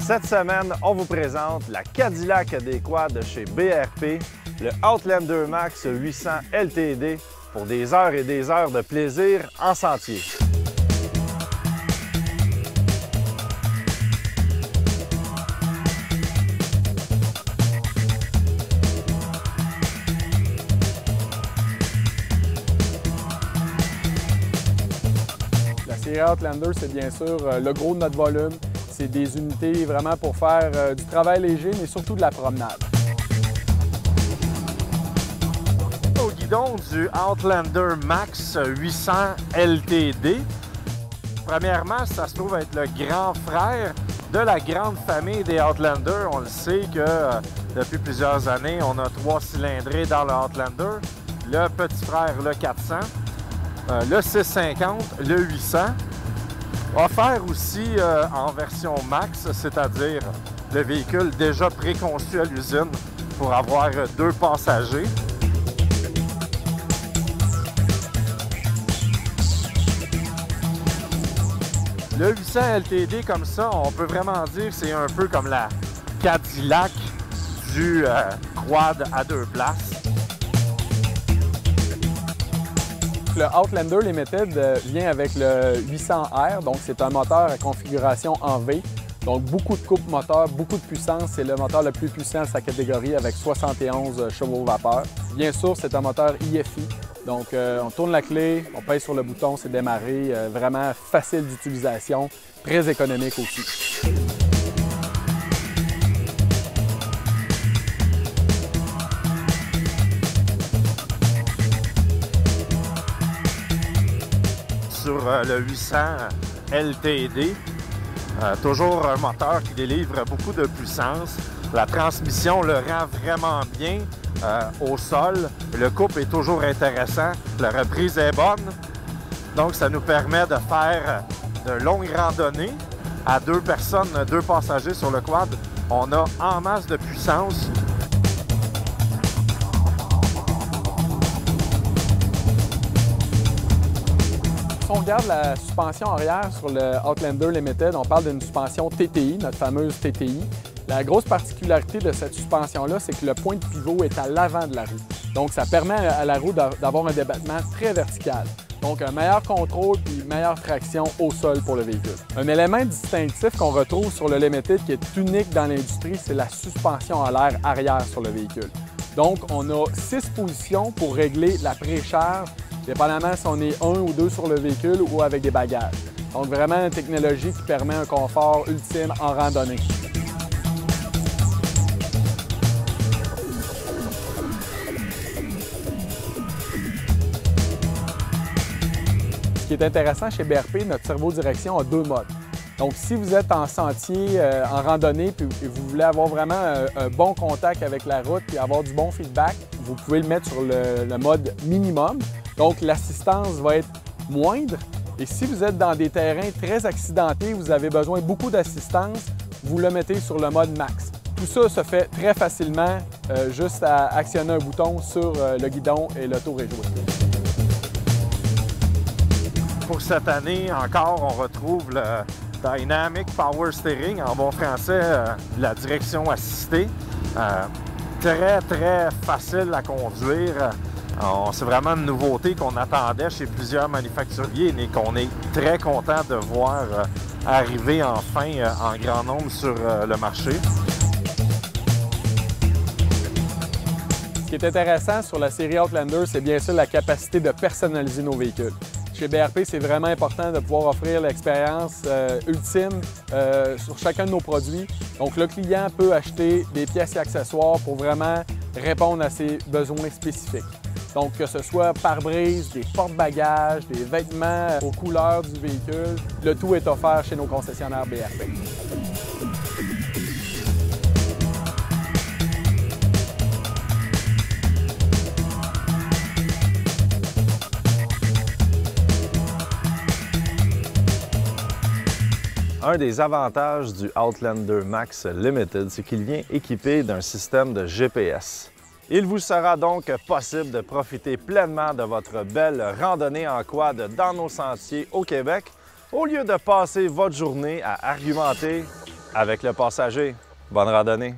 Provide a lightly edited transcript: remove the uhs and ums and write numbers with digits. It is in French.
Cette semaine, on vous présente la Cadillac des quads de chez BRP, le Outlander Max 800 LTD pour des heures et des heures de plaisir en sentier. La série Outlander, c'est bien sûr le gros de notre volume. C'est des unités vraiment pour faire du travail léger, mais surtout de la promenade. Au guidon du Outlander Max 800 LTD. Premièrement, ça se trouve être le grand frère de la grande famille des Outlander. On le sait que depuis plusieurs années, on a 3 cylindrés dans le Outlander. Le petit frère, le 400, le 650, le 800. Offert aussi en version max, c'est-à-dire le véhicule déjà préconçu à l'usine pour avoir 2 passagers. Le 800 LTD comme ça, on peut vraiment dire que c'est un peu comme la Cadillac du quad à 2 places. Le Outlander Limited vient avec le 800R, donc c'est un moteur à configuration en V. Donc beaucoup de coupe moteur, beaucoup de puissance. C'est le moteur le plus puissant de sa catégorie avec 71 chevaux vapeur. Bien sûr, c'est un moteur IFI. Donc on tourne la clé, on pèse sur le bouton, c'est démarré. Vraiment facile d'utilisation, très économique aussi. Sur le 800 LTD. Toujours un moteur qui délivre beaucoup de puissance. La transmission le rend vraiment bien au sol. Le couple est toujours intéressant. La reprise est bonne. Donc, ça nous permet de faire de longues randonnées. À 2 personnes, 2 passagers sur le quad, on a en masse de puissance. Si on regarde la suspension arrière sur le Outlander Limited, on parle d'une suspension TTI, notre fameuse TTI. La grosse particularité de cette suspension-là, c'est que le point de pivot est à l'avant de la roue. Donc, ça permet à la roue d'avoir un débattement très vertical. Donc, un meilleur contrôle et une meilleure traction au sol pour le véhicule. Un élément distinctif qu'on retrouve sur le Limited qui est unique dans l'industrie, c'est la suspension à l'air arrière sur le véhicule. Donc, on a 6 positions pour régler la précharge, dépendamment si on est 1 ou 2 sur le véhicule ou avec des bagages. Donc, vraiment une technologie qui permet un confort ultime en randonnée. Ce qui est intéressant chez BRP, notre servo-direction a 2 modes. Donc, si vous êtes en sentier, en randonnée, puis vous voulez avoir vraiment un bon contact avec la route et avoir du bon feedback, vous pouvez le mettre sur le mode minimum. Donc, l'assistance va être moindre. Et si vous êtes dans des terrains très accidentés, vous avez besoin de beaucoup d'assistance, vous le mettez sur le mode max. Tout ça se fait très facilement, juste à actionner un bouton sur le guidon et l'auto est joué. Pour cette année encore, on retrouve le Dynamic Power Steering, en bon français, la direction assistée. Très, très facile à conduire. C'est vraiment une nouveauté qu'on attendait chez plusieurs manufacturiers et qu'on est très content de voir arriver enfin en grand nombre sur le marché. Ce qui est intéressant sur la série Outlander, c'est bien sûr la capacité de personnaliser nos véhicules. Chez BRP, c'est vraiment important de pouvoir offrir l'expérience ultime sur chacun de nos produits. Donc, le client peut acheter des pièces et accessoires pour vraiment répondre à ses besoins spécifiques. Donc, que ce soit pare-brise, des porte-bagages, des vêtements aux couleurs du véhicule, le tout est offert chez nos concessionnaires BRP. Un des avantages du Outlander Max Limited, c'est qu'il vient équipé d'un système de GPS. Il vous sera donc possible de profiter pleinement de votre belle randonnée en quad dans nos sentiers au Québec, au lieu de passer votre journée à argumenter avec le passager. Bonne randonnée!